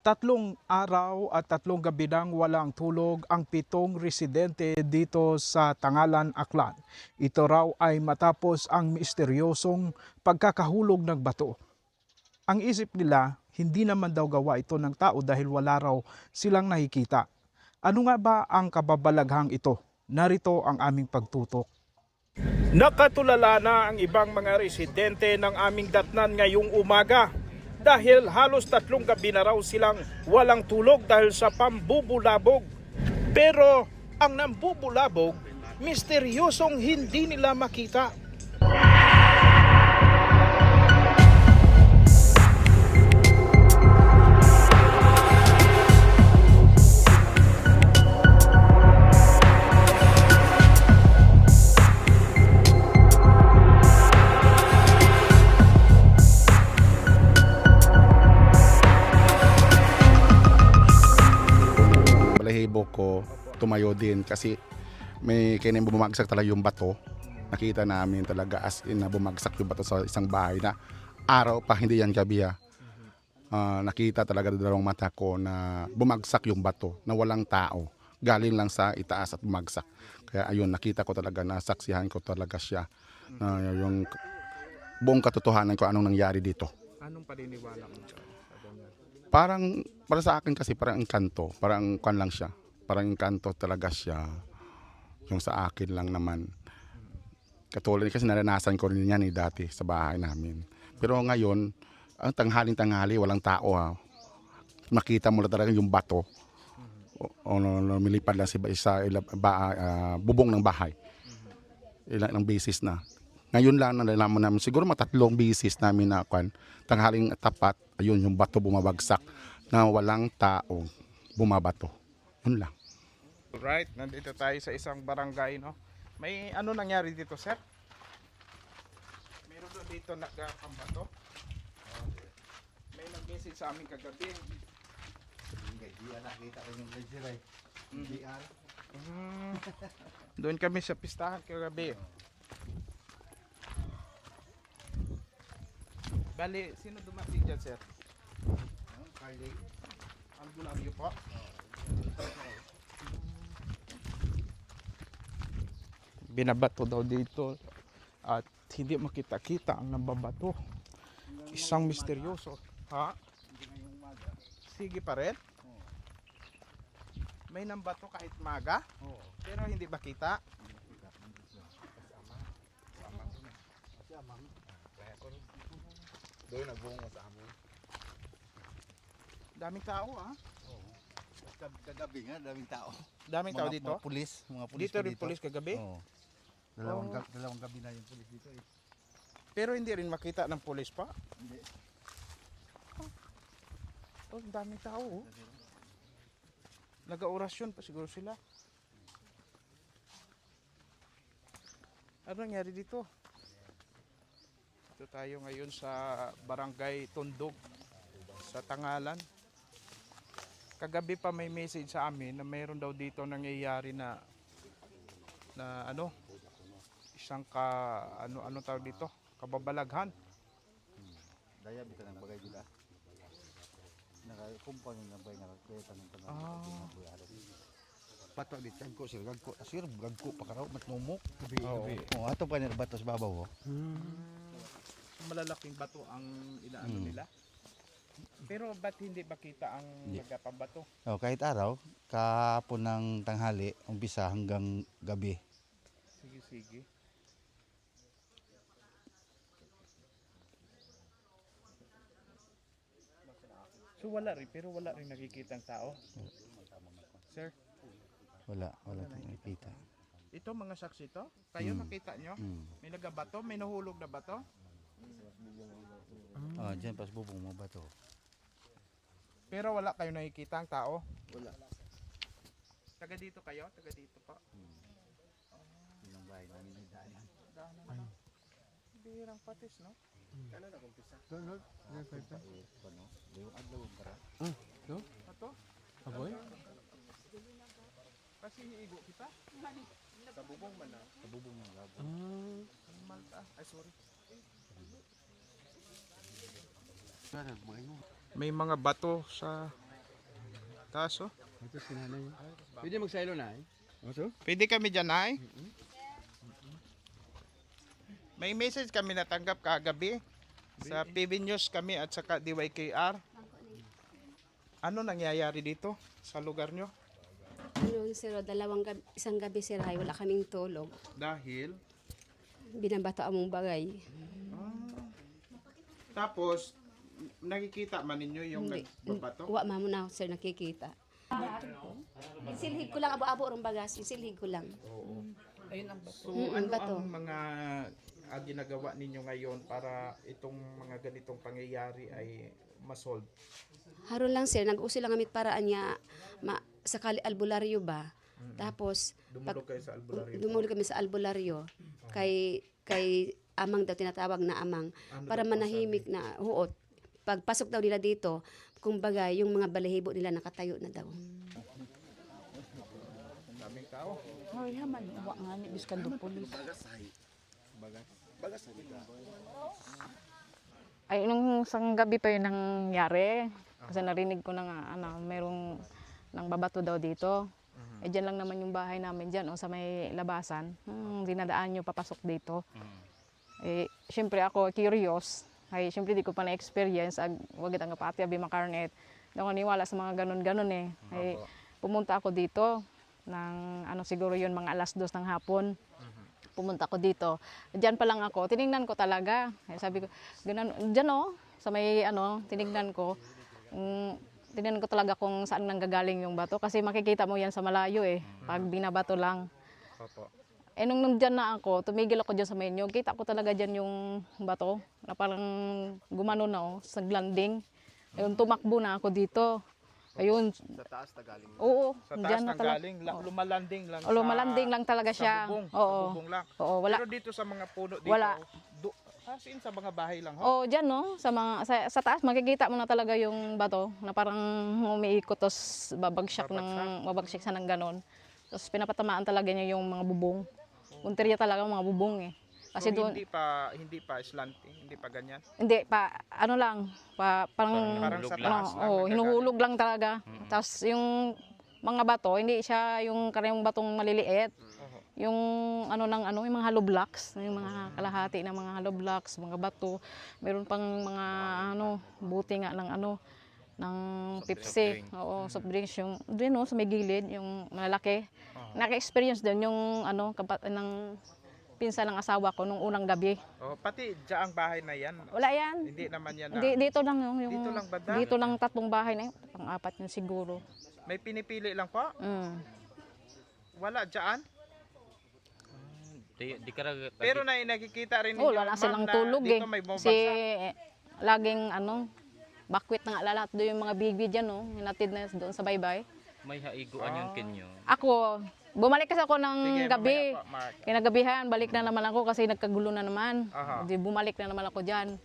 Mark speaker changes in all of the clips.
Speaker 1: Tatlong araw at tatlong gabi nang walang tulog ang 7 residente dito sa Tangalan, Aklan. Ito raw ay matapos ang misteryosong pagkakahulog ng bato. Ang isip nila, hindi naman daw gawa ito ng tao dahil wala raw silang nakikita. Ano nga ba ang kababalaghang ito? Narito ang aming pagtutok. Nakatulala na ang ibang mga residente ng aming datnan ngayong umaga dahil halos 3 gabi na raw silang walang tulog dahil sa pambubulabog. Pero ang nambubulabog, misteryosong hindi nila makita.
Speaker 2: Balahibo ko tumayo din kasi may kailan bumagsak talaga yung bato. Nakita namin talaga as in na bumagsak yung bato sa isang bahay na araw pa, hindi yan gabi. Nakita talaga dalawang mata ko na bumagsak yung bato na walang tao. Galing lang sa itaas at bumagsak. Kaya ayun, nakita ko talaga, nasaksihan ko talaga siya. Yung buong katotohanan ko anong nangyari dito.
Speaker 1: Anong paniniwala mo?
Speaker 2: Parang para sa akin kasi parang engkanto, parang kan lang siya. Parang engkanto talaga siya. Yung sa akin lang naman. Katulad kasi naranasan ko rin yan dati sa bahay namin. Pero ngayon, ang tanghaling-tanghali, walang tao. Makita mo na talaga yung bato. Lumilipad lang sa bubong ng bahay. Ilang beses na. Ngayon lang nalalaman namin, siguro matatlong beses namin na tanghaling tapat, ayun yung bato bumabagsak na walang tao bumabato. Yun lang.
Speaker 1: Right, nandito tayo sa isang barangay, no? May ano nangyari dito, sir? Meron doon dito nagkambato. May nag-message sa amin kagabi. Doon kami sa pistahan kagabi. Bali, sino dumating dyan, sir? Ang Bulamyo po? Binabato daw dito at hindi makita-kita ang nababato. Isang misteryoso. Ha? Sige pa rin? May nambato kahit maga? Pero hindi makita?
Speaker 2: Doon nagbunga sa amin.
Speaker 1: Daming tao, ha?
Speaker 3: Kagabi nga, daming tao.
Speaker 1: Daming tao dito?
Speaker 3: Mga pulis
Speaker 1: Dito rin pulis kagabi?
Speaker 3: Oo. Dalawang gabi na yung pulis dito eh.
Speaker 1: Pero hindi rin makita ng pulis pa?
Speaker 3: Hindi.
Speaker 1: Oh, daming tao, oh. Nag-orasyon pa siguro sila. Ano nangyari dito? Ito tayo ngayon sa Barangay Tundog sa Tangalan. Kagabi pa may message sa amin na mayroon daw dito nangyayari na ano, isang ano tawag dito, kababalaghan.
Speaker 3: Daya bita ng bagay dila. Nakakumpang yung nabay nakakweta ng tanong. Pato bitan ko sir gagko pa karaw matnumok. Gabi. Oh, ato pa ni batos babaw.
Speaker 1: Malalaking bato ang inaano nila. Pero ba't hindi makita ang nagpambato?
Speaker 3: Oh, kahit araw, kahapon ng tanghali, umpisa hanggang gabi.
Speaker 1: Sige. So wala rin nakikita ang tao. Sir,
Speaker 3: Wala tayong nakita.
Speaker 1: ito mga saksi to? Kayo nakita nyo? May nagabato? May nahulog na bato?
Speaker 3: Ah, diyan pas bubong mo ba to?
Speaker 1: Pero wala kayo nakikita ang tao?
Speaker 3: Wala.
Speaker 1: Taga dito kayo? Taga dito pa?
Speaker 3: Yung bahay namin ay daanan.
Speaker 1: Daanan na. Bihirang patis, no? Kailan nag-umpisa?
Speaker 3: Ano? Yung adlaw ang kara.
Speaker 1: Ato?
Speaker 4: Aboy?
Speaker 1: Kasi iigo kita? Sa bubong man na.
Speaker 3: Sa bubong ng labo.
Speaker 1: Malta. Ay, sorry. May mga bato sa Taas, oh.
Speaker 3: Ito si nanay. Pwede magsaylo na eh. Oso?
Speaker 1: Pwede kami dyan, ay? May message kami natanggap kagabi. Sa PB News kami at saka DYKR. Ano nangyayari dito sa lugar nyo?
Speaker 4: Ano, sir, isang gabi sir, ay wala kaming tulog.
Speaker 1: Dahil,
Speaker 4: Binabato among bagay.
Speaker 1: tapos, nakikita man ninyo yung
Speaker 4: Hindi.
Speaker 1: nagbabato?
Speaker 4: Wa mamo na sir nakikita. Isilhig ko lang, abo-abo rong bagas. Isilhig ko lang.
Speaker 1: So,
Speaker 4: Mm,
Speaker 1: ano
Speaker 4: bato.
Speaker 1: ang mga ginagawa ninyo ngayon para itong mga ganitong pangyayari ay masolve?
Speaker 4: Haron lang sir, nag-usi lang amit paraan niya sakali albularyo ba. Tapos
Speaker 1: Dumulog kayo sa albularyo?
Speaker 4: dumuli kami sa albularyo kay amang daw tinatawag na amang para manahimik na huot. Pagpasok daw nila dito, kumbaga yung mga balahibo nila nakatayo na daw.
Speaker 1: Daming tao.
Speaker 5: Hoy, haman, wa nga ni biskan do pulis. Ay, nung isang gabi pa yun nangyari. Kasi narinig ko na nga, merong nang babato daw dito. Eh, dyan lang naman yung bahay namin dyan, o sa may labasan. Dinadaan nyo papasok dito. Eh, syempre ako, curious. Ay, syempre di ko pa na-experience. Wag itang kapati, abi makarnet. Hindi ako niwala sa mga ganon-ganon eh. Ay, pumunta ako dito ng siguro yun mga 2:00 ng hapon. Pumunta ako dito. Diyan pa lang ako, tiningnan ko talaga. Ay, sabi ko, ganun, diyan sa may tiningnan ko. Tiningnan ko talaga kung saan nanggagaling yung bato kasi makikita mo yan sa malayo eh, pag binabato lang.
Speaker 1: Opo.
Speaker 5: Eh nung nandyan na ako, tumigil ako dyan sa menu, kita ko talaga dyan yung bato na parang gumano na sa landing. Ayun, tumakbo na ako dito. Ayun.
Speaker 3: Sa taas na galing.
Speaker 5: Oo,
Speaker 1: Sa taas
Speaker 5: dyan na
Speaker 1: ng
Speaker 5: talaga.
Speaker 1: galing, lumalanding lang
Speaker 5: Lumalanding lang talaga siya.
Speaker 1: Sa bubong,
Speaker 5: Oo.
Speaker 1: sa bubong lang.
Speaker 5: Oo, wala.
Speaker 1: Pero dito sa mga puno dito,
Speaker 5: Wala.
Speaker 1: as in sa mga bahay lang, ho?
Speaker 5: Oh, diyan sa taas makikita mo na talaga yung bato na parang umiikot tapos babagsak siya ng ganon. Tapos pinapatamaan talaga niya yung mga bubong. Punteriya talaga mga bubong eh. Kasi
Speaker 1: So,
Speaker 5: doon
Speaker 1: hindi pa slanting, hindi pa ganyan.
Speaker 5: hindi pa parang
Speaker 1: Parang sa taas lang.
Speaker 5: hinuhulog lang talaga. Tapos yung mga bato, hindi siya yung karayong batong maliliit. Yung yung mga hollow blocks, yung mga kalahati ng mga hollow blocks, mga bato. Meron pang mga buti nga ng ng Pepsi. Oo, soft drinks yung doon sa may gilid, yung malalaki. Naka-experience din yung ng pinsan ng asawa ko nung unang gabi.
Speaker 1: Oh, pati diyaang bahay na yan.
Speaker 5: Wala yan.
Speaker 1: Hindi naman yan.
Speaker 5: Dito lang yung
Speaker 1: Dito lang ba da?
Speaker 5: dito lang 3 bahay na yun. Pang-4 yun siguro.
Speaker 1: May pinipili lang po? Wala diyan?
Speaker 6: Di ka
Speaker 1: Pero nakikita rin
Speaker 5: Oh,
Speaker 1: ninyo,
Speaker 5: wala
Speaker 1: ma'am,
Speaker 5: silang
Speaker 1: na
Speaker 5: tulog
Speaker 1: dito
Speaker 5: eh.
Speaker 1: may
Speaker 5: Kasi
Speaker 1: bumabagsak.
Speaker 5: laging bakwit na nga lalat doon yung mga big dyan hinatid na doon sa baybay.
Speaker 6: may haiguan yung kinyo.
Speaker 5: Ako, bumalik kasi ako ng
Speaker 1: Sige,
Speaker 5: gabi.
Speaker 1: mamaya po, Mark.
Speaker 5: Kinagabihan, balik na naman ako kasi nagkagulo na naman.
Speaker 1: Aha.
Speaker 5: Di bumalik na naman ako dyan.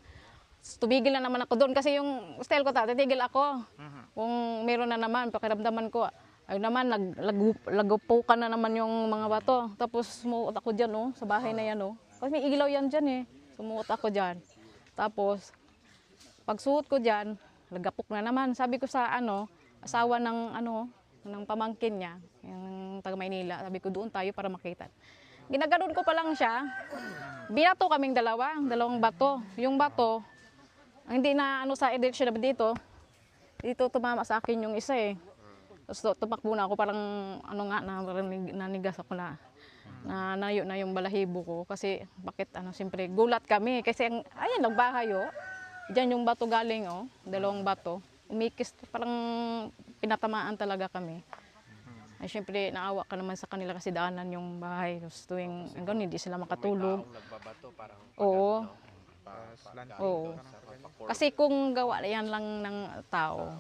Speaker 5: Tumigil na naman ako doon kasi yung style ko titigil ako. Kung meron na naman, pakiramdaman ko, ay naman, lagupukan na naman yung mga bato. Tapos sumuot ako dyan, sa bahay na yan. Kasi may ilaw yan dyan eh. Sumuot ako dyan. Tapos, pagsuot ko dyan, lagapok na naman. Sabi ko sa asawa ng pamangkin niya, yung taga Maynila, sabi ko doon tayo para makita. Ginaganon ko pa lang siya. Binato kaming dalawang bato. Yung bato, hindi na sa direction na dito tumama sa akin yung isa eh. Tapos tumakbo na ako parang nanigas ako na nayo na yung balahibo ko kasi bakit siyempre gulat kami kasi ayan nagbahay diyan yung bato galing dalawang bato umikis parang pinatamaan talaga kami. Ay siyempre naawa ka naman sa kanila kasi daanan yung bahay tapos tuwing hanggang hindi sila makatulog.
Speaker 3: Nagbabato parang
Speaker 5: Oo.
Speaker 1: Slanting.
Speaker 5: Oo. Kasi kung gawa yan lang ng tao,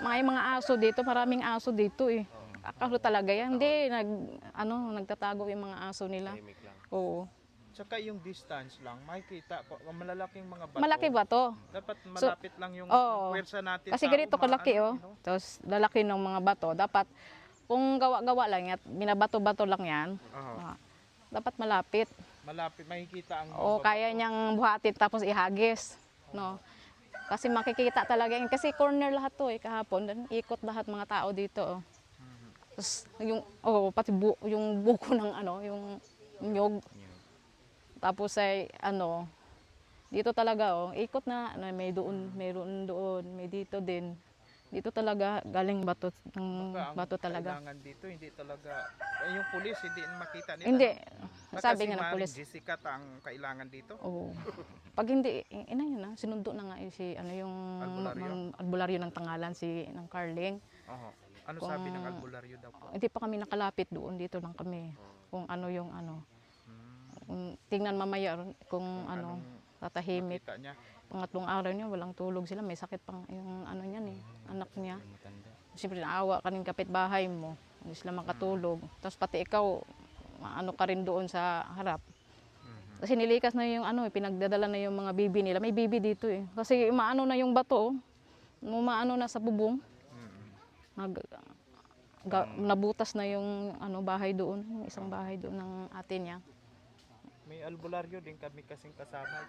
Speaker 5: may mga aso dito, maraming aso dito eh. Akala talaga yan, hindi, nagtatago yung mga aso nila. Oo.
Speaker 1: Tsaka yung distance lang, makikita po, malalaking mga bato.
Speaker 5: Malaki ba to?
Speaker 1: Dapat malapit lang yung
Speaker 5: oo.
Speaker 1: puwersa natin.
Speaker 5: Kasi ganito kalaki Tapos lalaki ng mga bato. Dapat, kung gawa-gawa lang yan, binabato-bato lang yan, dapat malapit.
Speaker 1: Malapit, makikita ang
Speaker 5: O kaya niyang buhatin tapos ihagis. No? Kasi makikita talaga yun. Kasi corner lahat to eh, kahapon. Dan ikot lahat mga tao dito. Oh. Tapos yung, pati yung buko ng ano, yung nyog. Tapos ay ano, dito talaga ikot na, may doon, mayroon doon, may dito din. Dito talaga galing bato, bato talaga.
Speaker 1: Kailangan dito, hindi talaga, yung pulis, hindi makita nila.
Speaker 5: Hindi,
Speaker 1: Baka
Speaker 5: sabi
Speaker 1: si
Speaker 5: nga ng
Speaker 1: Maring
Speaker 5: pulis.
Speaker 1: Jessica ang kailangan dito.
Speaker 5: Oo. Pag hindi, ina yun na, sinundo na nga si ano yung
Speaker 1: Albularyo?
Speaker 5: albularyo ng Tangalan ng Carling.
Speaker 1: Oho. Ano
Speaker 5: Kung-
Speaker 1: sabi ng albularyo daw po?
Speaker 5: Hindi pa kami nakalapit doon, dito lang kami. Kung ano yung ano. Tingnan mamaya kung ano, tatahimik.
Speaker 1: Kita niya.
Speaker 5: Pangatlong araw niya, walang tulog sila. May sakit pang yung ano niyan eh, anak niya. Siyempre naawa ka rin kapitbahay mo. Hindi sila makatulog. Tapos pati ikaw, ano ka rin doon sa harap. Kasi nilikas na yung ano, pinagdadala na yung mga bibi nila. May bibi dito eh. Kasi maano na yung bato, maano na sa bubong. Nabutas na yung ano, bahay doon, yung isang bahay doon ng ate niya.
Speaker 1: May albularyo din kami kasing kasama.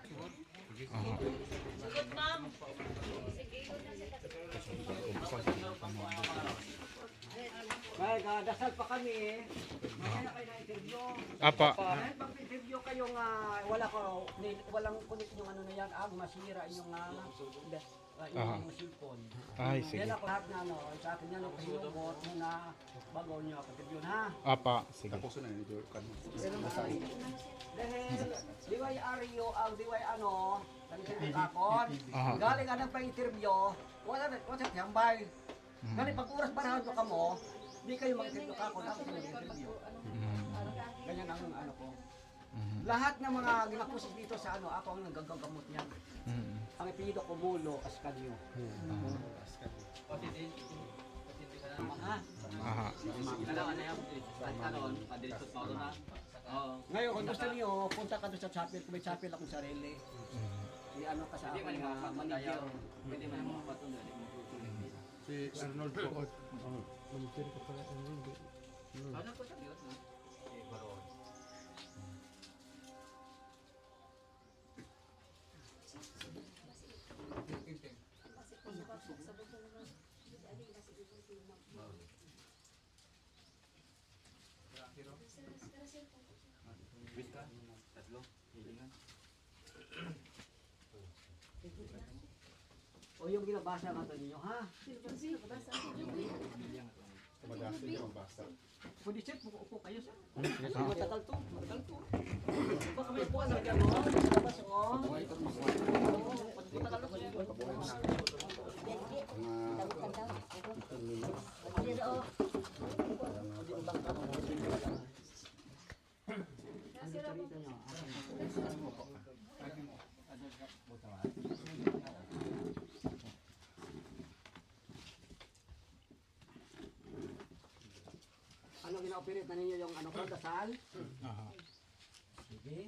Speaker 7: May dasal pa kami. Mamaya kayo na interview.
Speaker 1: Apa.
Speaker 7: Dahil pag interview kayo nga walang kulit yung ano na yan, masira yung yung cellphone.
Speaker 1: Ay,
Speaker 7: Yan ako lahat na ano, sa akin yan, pahinumot muna bago nyo ako interview ha.
Speaker 1: Apa. Sige.
Speaker 2: Tapos na yun.
Speaker 7: Dahil diway Ario ang diway ano, interview kakon. Galing anong pa-interview, wala tiyambay. Galing pag oras barahon ko kamo, di kayo mag-interview kakon, ako kayo mag-interview. Ganyan ang ano ko. Lahat ng mga ginapusis dito sa ano, ako ang nagagamot niyan. Ang ipinido ko Mulo Ascanio.
Speaker 1: Aha.
Speaker 7: Ngayon, kung gusto niyo, punta ka doon sa chapel. Kung may chapel akong sarili. I-ano ka sa akin na manager.
Speaker 2: Si Arnold po.
Speaker 7: O yung binabasa nga ninyo, ha?
Speaker 2: Madasa niya mabasa.
Speaker 7: Pwede check, upo kayo sa. Matagal to, matagal to. Baka may upuan na gano'n, sa labas, o. Matagal to. Ano ina-operate na ninyo yung ano ko, dasal? Sige.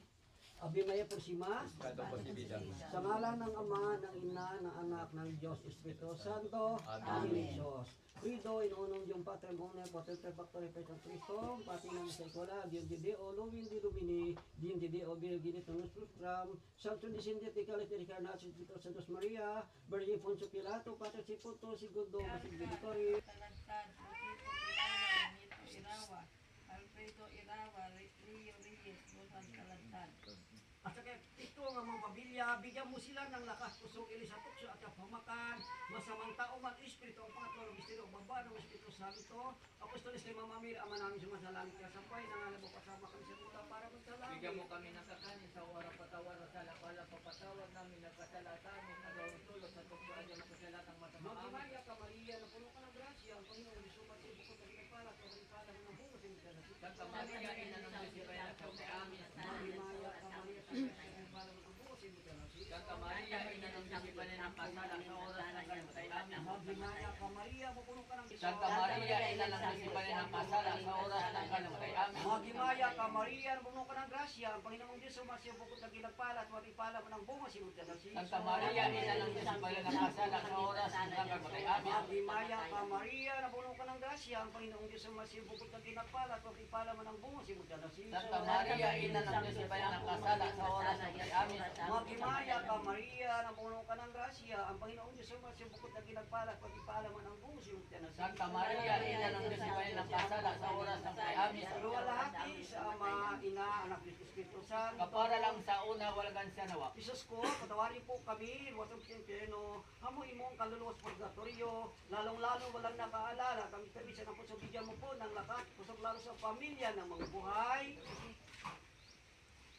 Speaker 7: Abimaya por si mas. Sa ngalan ng Ama, ng Ina, ng Anak, ng Diyos, Espiritu Santo. Amen. Diyos. Credo in unum Deum Patrem omne potenter factore Petrum Christum, Patinum saecula, Deum de Deo, Lumin de Lumini, Deum de Deo, Virgine Tunus Frustram, Sanctum Descendente Calis Incarnatio Spiritus Sanctus Maria, Virgin Poncio Pilato, Pater Ciputo, Segundo, Signitori.
Speaker 8: Alfredo Irawa, Rio Reyes, Rosan Calantad.
Speaker 7: At saka ito ang mga pamilya, bigyan mo sila ng lakas, pusong ilis at tukso at kapamakan, masamang tao man espiritu, ang pangatlo ng mistero, baba ng Espiritu Santo, Apostolis kay Mama Mary, Ama namin sumasalangit ka sampay, nangalab mo kasama kami sa muta para magsalangit.
Speaker 8: Bigyan mo kami ng kakanin sa oras patawar sa lapala, papatawad namin nagkasalata amin, nagawang tulot sa tuksoan niya magkasalatang masama amin.
Speaker 7: Magmaya ka Maria, na puno ka ng grasya, ang Panginoon Diyos sumatid, bukod na ginagpalat, o ginagpalat ng buko sa mga nasip.
Speaker 8: Santa Maria, ina ng Diyos, ipaya sa amin.
Speaker 7: Magmaya ka Maria, sa ginagpalat ng buko sa mga nasip.
Speaker 8: Santa Maria, ina ng Diyos, ipaya ng pasala sa oras ng kalimatay amin.
Speaker 7: Magmaya ka Maria, pupuno ka ng
Speaker 8: Santa Maria, ina ng Diyos, ipaya ng pasala sa oras ng kalimatay amin.
Speaker 7: Magimaya ka Maria, puno ka ng grasya, ang Panginoong Diyos sumasya bukod ng ginagpalat, wag ipala mo ng bunga sinunod na si
Speaker 8: Santa Maria, ina ng Diyos, ipaya ng pasala sa oras ng kalimatay amin.
Speaker 7: Magimaya ka Maria, na puno ka ng grasya, grasya, ang Panginoong Diyos ang masibukod na pinagpala, at ipala man ang bungo, simula na si
Speaker 8: Santa Maria, ina ng Diyos, ibayan ng kasala sa oras ng amin.
Speaker 7: Magimaya ka, Maria, na puno ka ng grasya, ang Panginoong Diyos ang masibukod na pinagpala, at ipala man ang bungo, simula na si
Speaker 8: Santa Maria, ina ng Diyos, ibayan ng kasala sa oras ng amin.
Speaker 7: Luwalhati sa Ama, Ina, Anak, Diyos, Espiritu Santo.
Speaker 8: Kapara lang sa una, walagan siya nawa.
Speaker 7: Isus ko, patawarin po kami, wasang siyempre, hamuin mo ang kaluluwas purgatorio, lalong-lalo walang nakaalala, kami sa napusobidyan mo po ng lakas, pusok lalo sa pamilya ng mga buhay.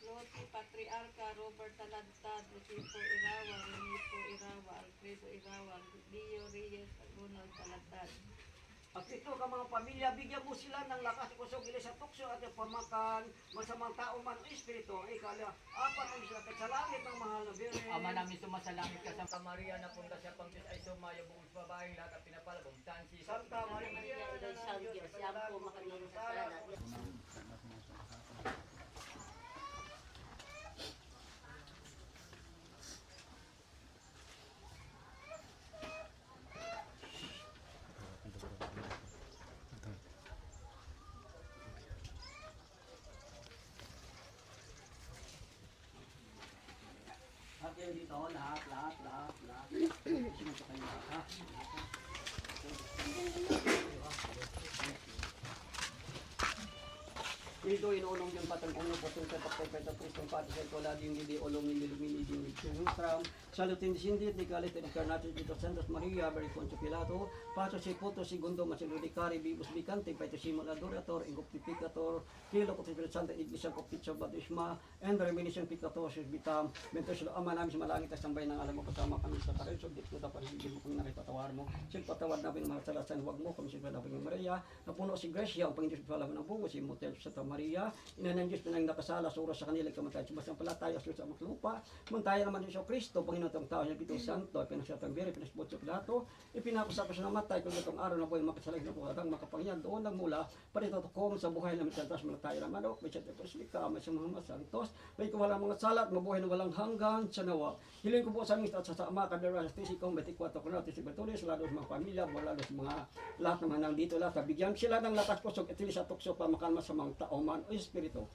Speaker 9: Loti Patriarca Robert Talantad, Lucipo Irawa, Renito Irawa, Alfredo Irawa, Leo Reyes, Ronald Talantad.
Speaker 7: At ito ka mga pamilya, bigyan mo sila ng lakas kusog ilis sa tukso at yung pamakan, masamang tao man o espiritu, ikala, apat ang sila sa langit ng mahal na Birhen.
Speaker 8: Ama namin sumasalangit ka, Santa Maria, na punta siya pang Diyos ay sumayo, bukod sa babaeng lahat at pinapalabong tansi.
Speaker 7: Santa Maria, Ina ng Diyos, siya po makalulong sa lahat. At yun dito, lahat. Sinunod kayo lahat, ha? Ito inulong yung patang uno patong peta Kristong pati sa kola yung hindi ulong nililumini yung Tram. Salutin sindit ni Galit ni Carnatic Tito Santos Maria Beri Poncio Pilato. Paso si Puto Segundo Masiludicari Bibus Bicante Paito Simon Adorator Ingoptificator Kilo Cotifilat Santa Iglesia Copticho Batisma and Reminiscent Picator Bitam. Bentos lo ama namin sa malangit at sambay ng alam mo kasama kami sa Parenso. Dito dapat hindi mo kung nakipatawar mo. Sigpatawad namin mga salasan huwag mo kami sigpatawad namin Maria. Napuno si Gracia ang Panginoon sa ng bungo si Motel sa Maria, ina ng Diyos na nang nakasala sa oras sa kanila kamatay. Subasang palataya sa sa lupa, mantaya naman si Kristo, Panginoon ng tao, niya Pito Santo, pinasatang biri, pinasbot sa Pilato, ipinapasapa sa namatay, kung itong araw na buhay makasalag na po, hanggang makapangyayang doon nagmula, parito ko sa buhay na mitantas, malataya naman ako, may siyate Paslika, may sa mga santos, may kawalang mga salat, mabuhay na walang hanggan sa nawa. Hiling ko po sa aming at sa ama, kadara sa tisi ko, may tikwata ko na, tisi batulis, lalo sa mga pamilya, lalo sa mga lahat naman nandito lahat, bigyan sila ng lakas pusog, itili sa tukso, pamakalma sa mga tao man o espiritu.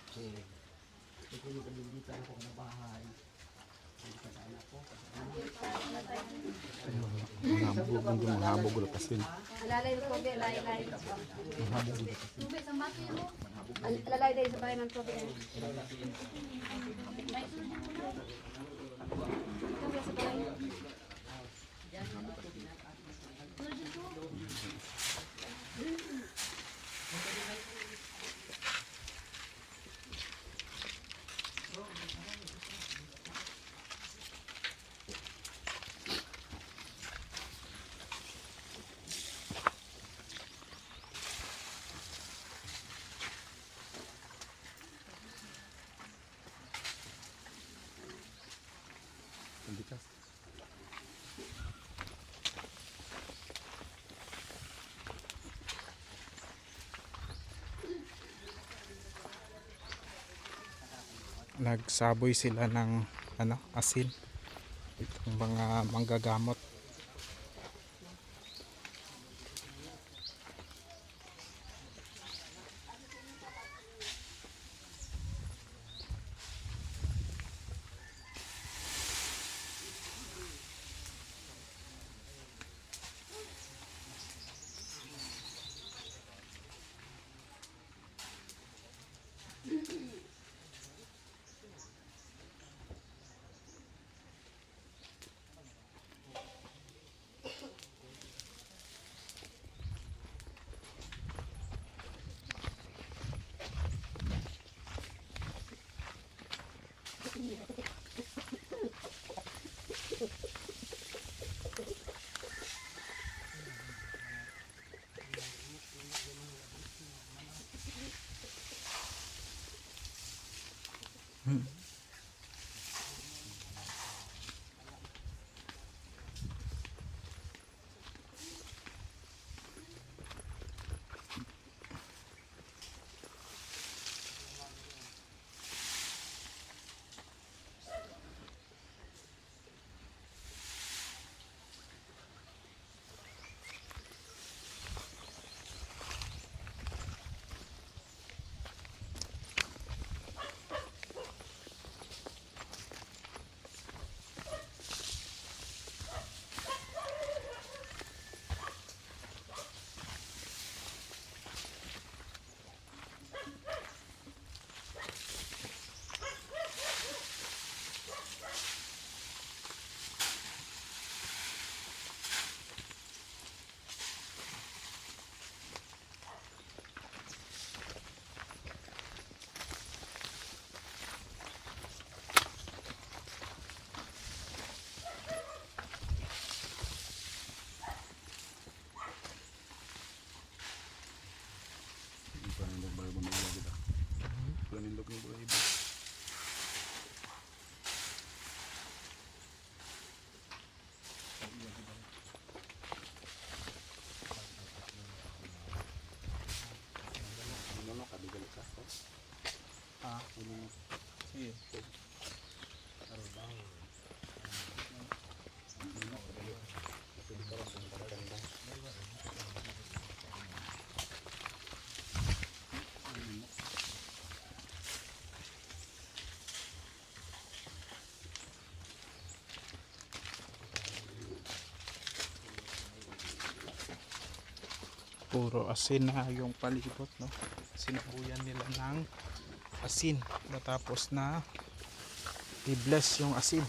Speaker 7: Okay. Ito yung kabinditan ko na bahay. Hindi ka sana po.
Speaker 2: Mahabog ulo pasin.
Speaker 4: Alalay ng kobe, alalay. Alalay din sa bahay ng kobe. Kobe sa bahay.
Speaker 1: Nagsaboy sila ng asin, itong mga manggagamot. puro asin na yung palibot, no? Sinabuyan nila ng asin matapos na i-bless yung asin.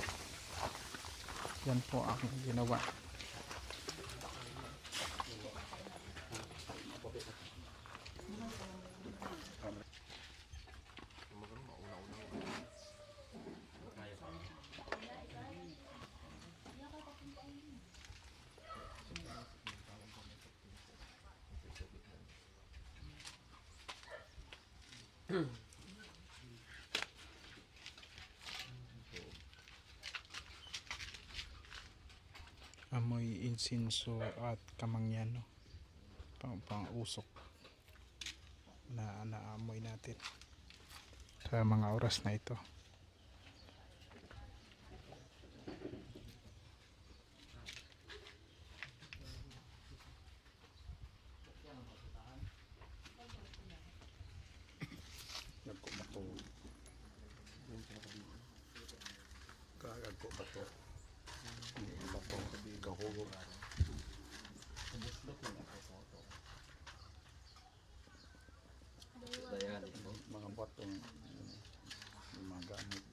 Speaker 1: Yan po ang ginawa. Amoy insinso at kamangyan, no? Pang-usok na naamoy natin sa mga oras na ito.
Speaker 2: Kagagko ba to? Kahulog. Mga batong mga gamit.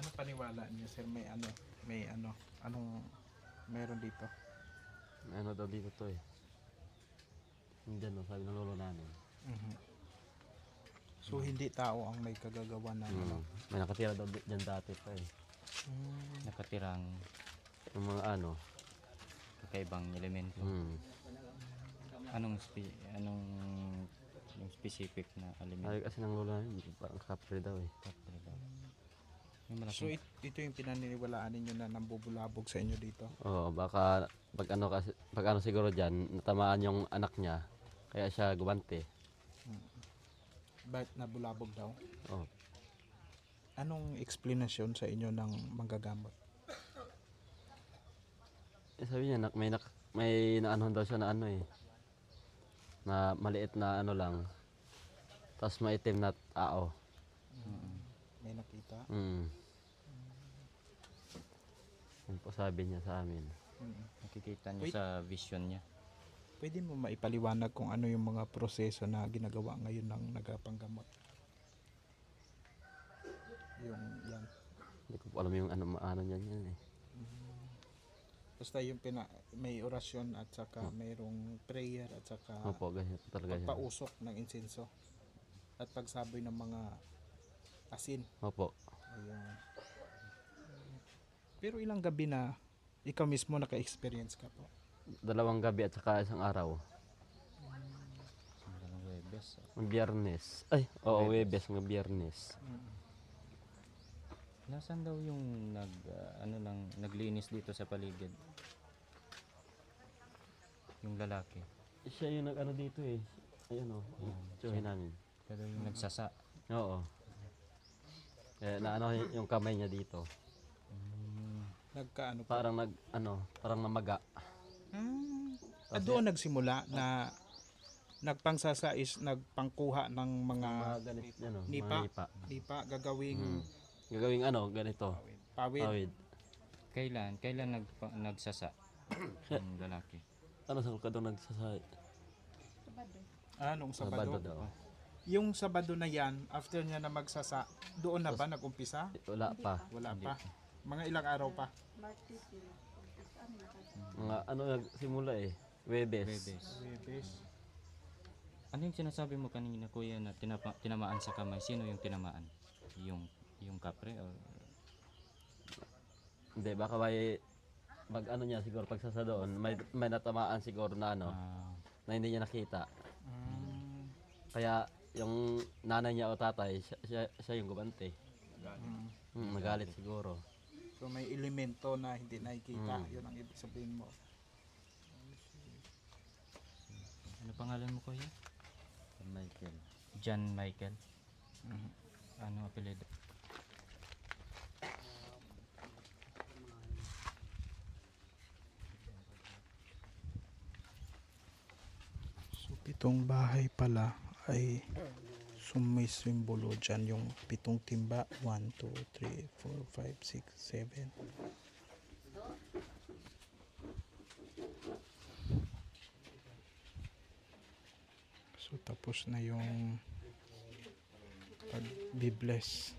Speaker 1: Ano paniwala niyo, sir? Anong meron dito?
Speaker 10: Ano daw dito to eh. Hindi no, sabi ng lolo namin.
Speaker 1: So hindi tao ang may kagagawa na ano?
Speaker 10: May nakatira daw dyan dati pa eh.
Speaker 6: Nakatirang
Speaker 10: Yung mga ano.
Speaker 6: kakaibang elemento. Anong yung specific na
Speaker 10: Sabi
Speaker 6: elemento?
Speaker 10: kasi ng lolo namin, parang kapre daw eh.
Speaker 6: Yung
Speaker 1: So
Speaker 6: malaking
Speaker 1: ito yung pinaniniwalaan ninyo na nambubulabog sa inyo dito?
Speaker 10: Oo, baka pag ano siguro dyan, natamaan yung anak niya. Kaya siya gumante.
Speaker 1: Bakit nabulabog daw?
Speaker 10: Oh.
Speaker 1: Anong explanation sa inyo ng manggagamot?
Speaker 10: Sabi niya, may naanohan daw siya na ano eh. Na maliit na ano lang. Tapos maitim na tao.
Speaker 1: May nakita?
Speaker 10: Yun po sabi niya sa amin.
Speaker 6: nakikita niyo
Speaker 1: Wait.
Speaker 6: sa vision niya.
Speaker 1: Pwede mo maipaliwanag kung ano yung mga proseso na ginagawa ngayon ng nagapanggamot? Yung yan.
Speaker 10: Hindi ko po alam yung ano niyan yan eh.
Speaker 1: Basta yung may orasyon at saka mayroong prayer at saka
Speaker 10: Opo, ganyan talaga yan.
Speaker 1: pagpausok ng insenso at pagsaboy ng mga asin.
Speaker 10: Opo.
Speaker 1: Ayun. Pero ilang gabi na ikaw mismo naka-experience ka po?
Speaker 10: 2 gabi at saka 1 araw.
Speaker 6: Ang Webes.
Speaker 10: Ng Biyernes. Ay, oo, Webes ng Biyernes.
Speaker 6: Nasaan daw yung naglinis dito sa paligid? Yung lalaki.
Speaker 10: Siya yung nag-ano dito eh. Ayun o, tsuhin namin.
Speaker 6: Pero yung nagsasa.
Speaker 10: Oo. Eh, naano yung kamay niya dito.
Speaker 1: Nagkaano po?
Speaker 10: Parang namaga.
Speaker 1: Doon nagsimula na nagpangsasa is nagpangkuha ng mga
Speaker 10: Ganit, ano,
Speaker 1: nipa.
Speaker 10: mga nipa.
Speaker 1: Nipa, gagawing
Speaker 10: Gagawing ganito.
Speaker 1: pawid.
Speaker 6: Kailan nagsasa yung lalaki?
Speaker 10: Ano sa ka daw nagsasay?
Speaker 1: Nung Sabado.
Speaker 10: Sabado daw.
Speaker 1: Yung Sabado na yan, after niya na magsasa, doon na ba nag-umpisa?
Speaker 10: Wala pa.
Speaker 1: Wala pa. Mga ilang araw pa?
Speaker 10: Mga ano nagsimula eh. Webes.
Speaker 1: Webes.
Speaker 6: Ano yung sinasabi mo kanina kuya na tinamaan sa kamay? Sino yung tinamaan? Yung kapre or
Speaker 10: Hindi, baka mag ano niya siguro pagsasa doon, may natamaan siguro na ano, na hindi niya nakita. Kaya yung nanay niya o tatay, siya yung gumante. Nagalit siguro.
Speaker 1: So may elemento na hindi nakikita, yun ang ibig sabihin mo.
Speaker 6: ano pangalan mo kuya?
Speaker 10: Michael.
Speaker 6: John Michael. Ano apelyido?
Speaker 1: So, 7 bahay pala ay may simbolo dyan, yung 7 timba. 1, 2, 3, 4, 5, 6, 7. So, tapos na yung pag-bless.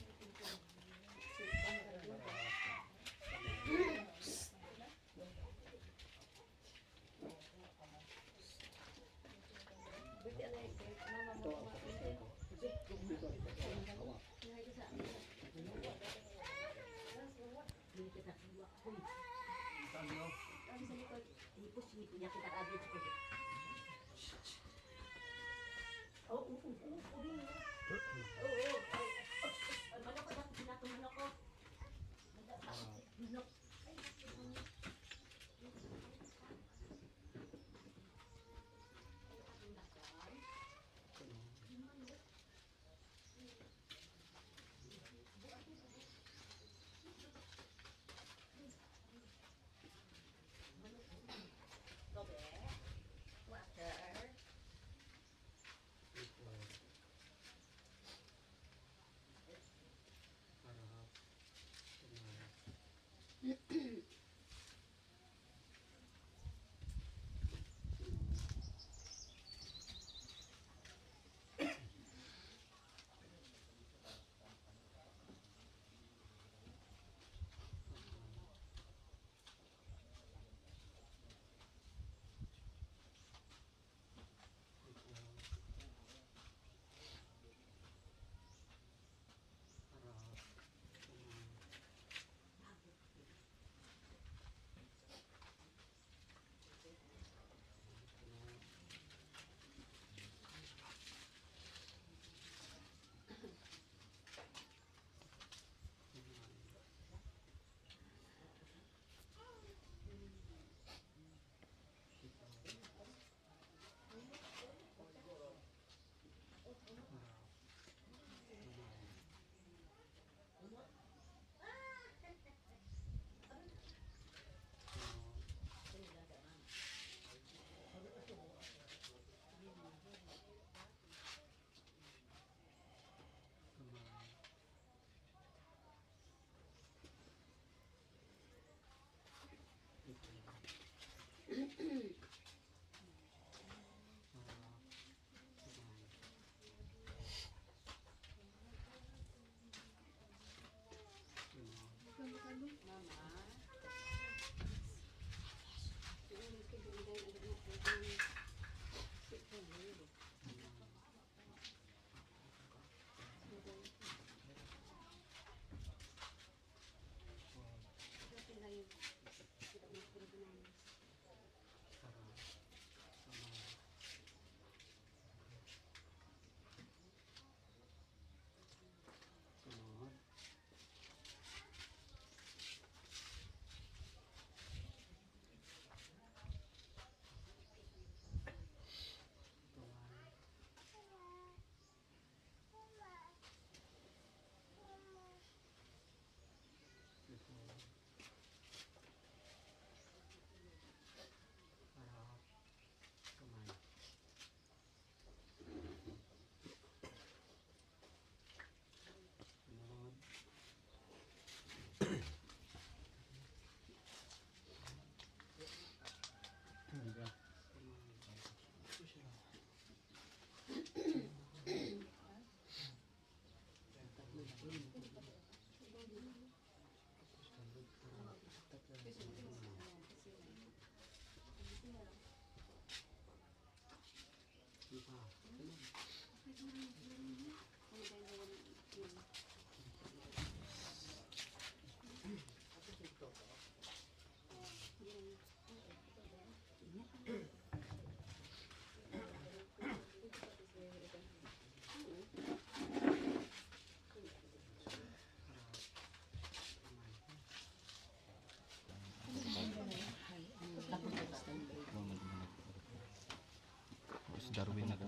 Speaker 10: Darwin na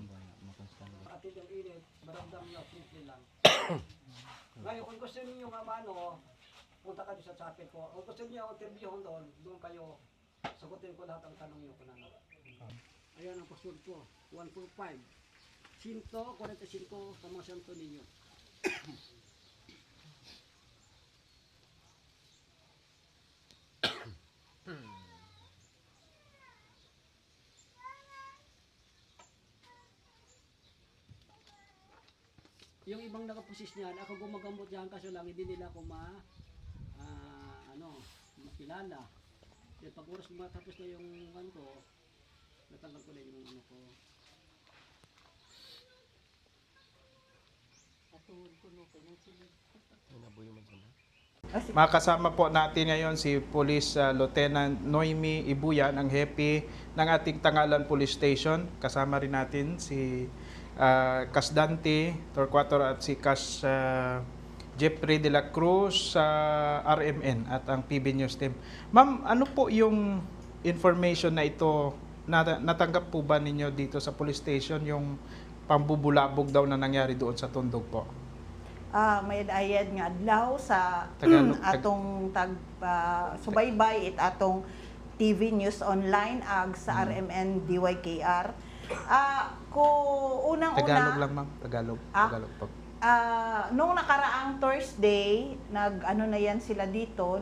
Speaker 7: Atin yung init, maramdam na simple lang. Ngayon, kung gusto niyo nga ano, punta kayo sa chapel ko. Kung gusto niyo interviewon doon, doon kayo, sagutin ko lahat ang tanong niyo kung ano. Ayan ang password ko, 145. 145 sa mga santo ninyo. Yung ibang nakapusis niyan, ako gumagamot diyan kaso lang hindi nila ako makilala. Kaya pag oras matapos na yung ano ko, natanggal ko na yung ano ko.
Speaker 1: Makasama po natin ngayon si Police Lieutenant Noemi Ibuyan, ang hepe ng ating Tangalan Police Station. Kasama rin natin si Kas Dante Torquato at si Kas Jeffrey de la Cruz sa RMN at ang PB News Team. Ma'am, ano po yung information na ito? Natanggap po ba ninyo dito sa police station yung pambubulabog daw na nangyari doon sa Tundog po?
Speaker 11: May ayad nga adlaw sa
Speaker 1: Tagalog,
Speaker 11: atong subaybay it atong TV News Online ag sa RMN DYKR. Ko unang-una
Speaker 1: Tagalog lang ma'am, Tagalog po.
Speaker 11: Nung nakaraang Thursday, nag-ano na yan sila dito,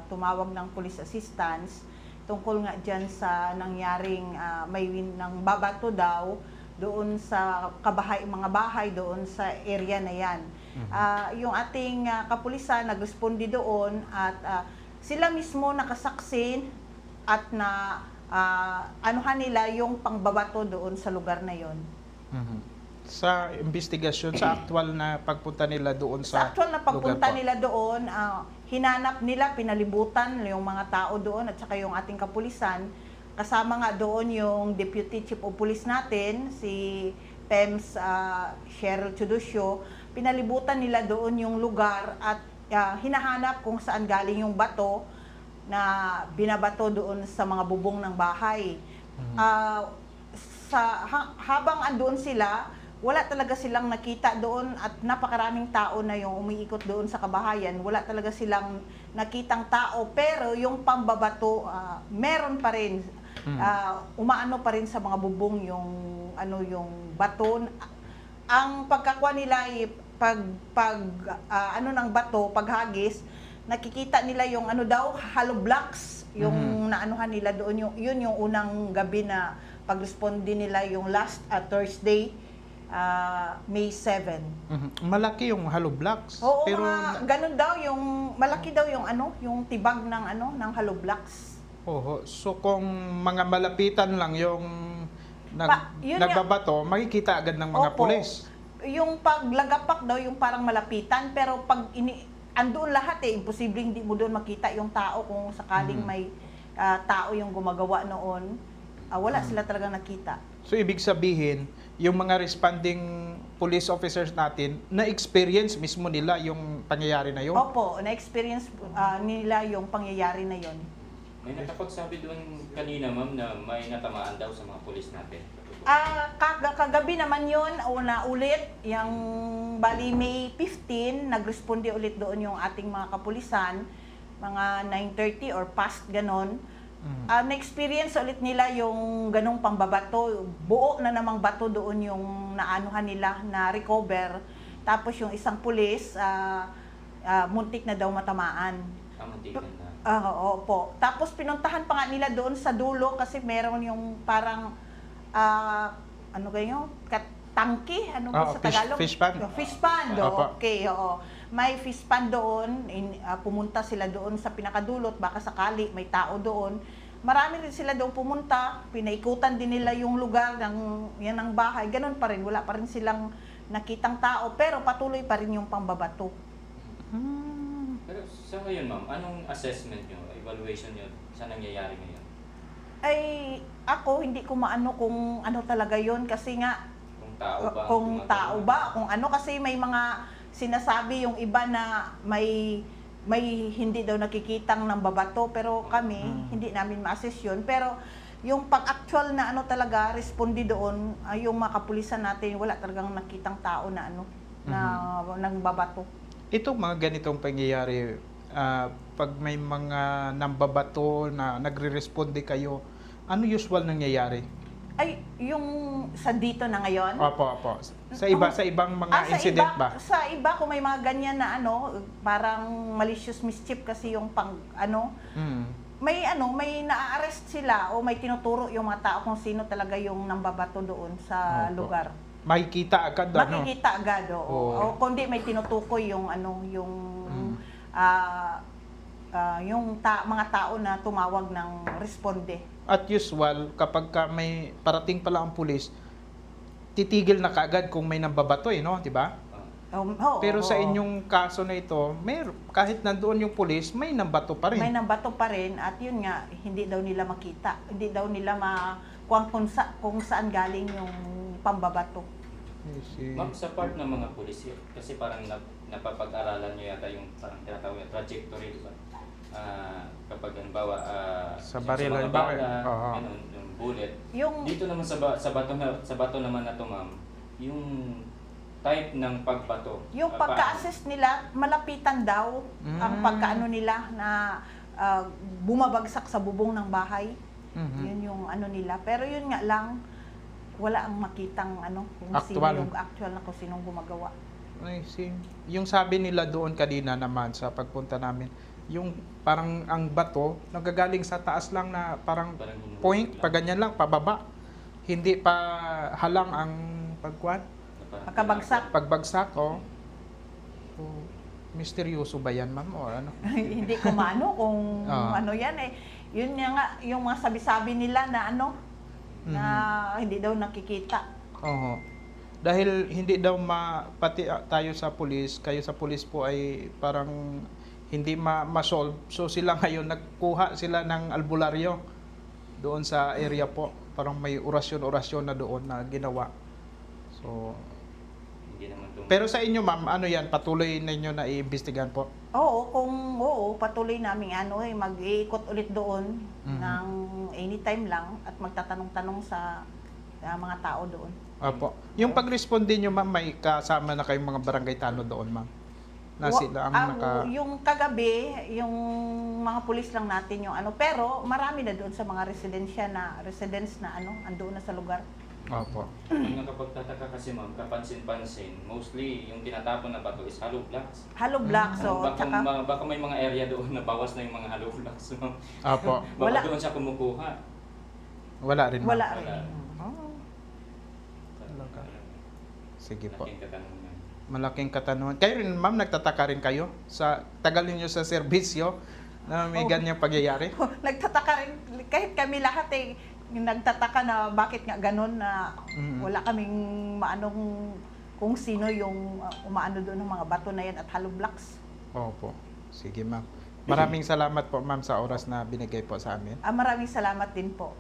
Speaker 11: tumawag ng police assistance tungkol nga dyan sa nangyaring may ng babato daw doon sa mga bahay doon sa area na yan. Yung ating kapulisan nag-responde doon at sila mismo nakasaksi at anuhan nila yung pangbabato doon sa lugar na yon.
Speaker 1: Sa investigasyon, sa actual na pagpunta nila doon sa
Speaker 11: actual na pagpunta
Speaker 1: lugar po.
Speaker 11: nila doon, hinanap nila, pinalibutan yung mga tao doon at saka yung ating kapulisan. Kasama nga doon yung Deputy Chief of Police natin, si PEMS Cheryl Chudusio. Pinalibutan nila doon yung lugar at hinahanap kung saan galing yung bato na binabato doon sa mga bubong ng bahay. Habang andoon sila, wala talaga silang nakita doon at napakaraming tao na yung umiikot doon sa kabahayan. Wala talaga silang nakitang tao, pero yung pambabato meron pa rin. Umaano pa rin sa mga bubong yung bato. Ang pagkakuha nila ay ng bato, paghagis, nakikita nila yung hollow blocks, yung naanuhan nila doon, yun yung unang gabi na pag-responde nila yung last Thursday, May 7.
Speaker 1: Malaki yung hollow blocks.
Speaker 11: Oo,
Speaker 1: pero
Speaker 11: ganun daw yung malaki daw yung tibag ng hollow blocks.
Speaker 1: So kung mga malapitan lang yung nagbabato, makikita agad ng mga pulis.
Speaker 11: Yung paglagapak daw yung parang malapitan, pero pag andoon lahat imposibleng hindi mo doon makita yung tao kung sakaling may tao yung gumagawa noon. Wala sila talaga nakita.
Speaker 1: So ibig sabihin, yung mga responding police officers natin, na-experience mismo nila yung pangyayari na yun?
Speaker 11: Opo, na-experience nila yung pangyayari na yun.
Speaker 6: May nakapagsabi doon kanina ma'am na may natamaan daw sa mga pulis natin.
Speaker 11: Kagabi naman yun, una ulit, yung bali May 15, nagresponde ulit doon yung ating mga kapulisan, mga 9:30 or past ganon. Na-experience ulit nila yung ganong pambabato. Buo na namang bato doon yung naanuhan nila, na-recover. Tapos yung isang pulis, muntik na daw matamaan.
Speaker 6: Muntik na.
Speaker 11: Opo. Tapos pinuntahan pa nga nila doon sa dulo kasi meron yung parang tangke, sa Tagalog?
Speaker 1: Fish pond.
Speaker 11: Fish pond, okay, oo. May fish pond doon, pumunta sila doon sa pinakadulot, baka sakali may tao doon. Marami rin sila doon pumunta, pinaikutan din nila yung lugar ng bahay, ganun pa rin, wala pa rin silang nakitang tao, pero patuloy pa rin yung pambabato.
Speaker 6: Pero sa ngayon ma'am, anong assessment nyo, evaluation nyo sa nangyayari ngayon?
Speaker 11: Ay, ako hindi ko maano kung ano talaga yon kasi nga kung tao ba, kasi may mga sinasabi yung iba na may hindi daw nakikitang ng babato, pero kami hindi namin ma-assess yun. Pero yung pag-actual na ano talaga, responde doon, yung mga kapulisan natin, wala talagang nakitang tao na ano, na nangbabato.
Speaker 1: Itong mga ganitong pangyayari, pag may mga nambabato na nagre-responde kayo, ano usual nangyayari?
Speaker 11: Ay, yung sa dito na ngayon?
Speaker 1: Opo. Sa ibang mga incident ba?
Speaker 11: Sa iba, kung may mga ganyan na ano, parang malicious mischief kasi yung pang, ano, may na-arrest sila o may tinuturo yung mga tao kung sino talaga yung nambabato doon sa
Speaker 1: Opo.
Speaker 11: lugar.
Speaker 1: Makikita agad, ano?
Speaker 11: Makikita agad, oo.
Speaker 1: Oo.
Speaker 11: O kundi may tinutukoy yung ano, yung mga tao na tumawag ng responde.
Speaker 1: At usual, kapag may parating pala ang pulis, titigil na kaagad kung may nambabato, no? Di ba? Pero sa inyong kaso na ito, kahit nandoon yung pulis, may nambato pa rin.
Speaker 11: May nambato pa rin at yun nga, hindi daw nila makita. Hindi daw nila kung saan galing yung pambabato.
Speaker 6: Ma'am, sa part ng mga pulis, kasi parang napapag-aralan nyo yata yung parang tinatawag yung trajectory, di ba? Kapag halimbawa,
Speaker 1: Sa
Speaker 6: yung
Speaker 1: baril,
Speaker 6: mga
Speaker 1: halimbawa,
Speaker 6: bala,
Speaker 1: oo.
Speaker 6: ganun, yung bullet.
Speaker 11: Yung
Speaker 6: Dito naman sa bato naman na to, ma'am, yung type ng pagbato.
Speaker 11: Yung pagka-assess nila, malapitan daw ang pagkaano nila na bumabagsak sa bubong ng bahay. Yun yung ano nila. Pero yun nga lang, wala ang makitang ano, kung
Speaker 1: Actual.
Speaker 11: sino yung actual na kung sinong gumagawa.
Speaker 1: I see. Yung sabi nila doon kanina naman sa pagpunta namin, yung parang ang bato, nagagaling sa taas lang na parang point, pa ganyan lang, pababa. Hindi pa halang ang pagkuhan. Pagbagsak, oh. Misteryoso ba yan, ma'am? O ano?
Speaker 11: Hindi ko maano kung ano yan eh. Yun nga, yung mga sabi-sabi nila na ano, na hindi daw nakikita.
Speaker 1: Oo. Dahil hindi daw pati tayo sa pulis, kayo sa pulis po ay parang hindi ma-solve. So sila ngayon, nagkuha sila ng albularyo doon sa area po. Parang may orasyon-orasyon na doon na ginawa. So, pero sa inyo, ma'am, ano yan? Patuloy ninyo na iimbestigahan po?
Speaker 11: Oo, patuloy namin ano mag-iikot ulit doon ng anytime lang at magtatanong-tanong sa mga tao doon.
Speaker 1: Opo. Yung pag-responde nyo, ma'am, may kasama na kayong mga barangay tanod doon, ma'am? Na sila ang
Speaker 11: Yung kagabi, yung mga pulis lang natin yung ano, pero marami na doon sa mga residents na ano, andoon na sa lugar.
Speaker 1: Opo.
Speaker 6: Yung kapagtataka kasi, ma'am, kapansin-pansin, mostly yung tinatapon na bato is hollow blocks.
Speaker 11: Hollow blocks, so
Speaker 6: Baka may mga area doon na bawas na yung mga hollow blocks, ma'am.
Speaker 1: Opo.
Speaker 6: Baka doon siya kumukuha.
Speaker 1: Wala rin, ma'am.
Speaker 11: Wala rin.
Speaker 1: Sige po.
Speaker 6: Malaking katanungan.
Speaker 1: Malaking katanungan. Kayo rin, ma'am, nagtataka rin kayo sa tagal niyo sa serbisyo na may ganyang pagyayari?
Speaker 11: Nagtataka rin, kahit kami lahat nagtataka na bakit nga ganun na wala kaming maanong kung sino yung umaano doon ng mga bato na yan at hollow blocks.
Speaker 1: Opo. Sige, ma'am. Maraming salamat po, ma'am, sa oras na binigay po sa amin.
Speaker 11: Maraming salamat din po.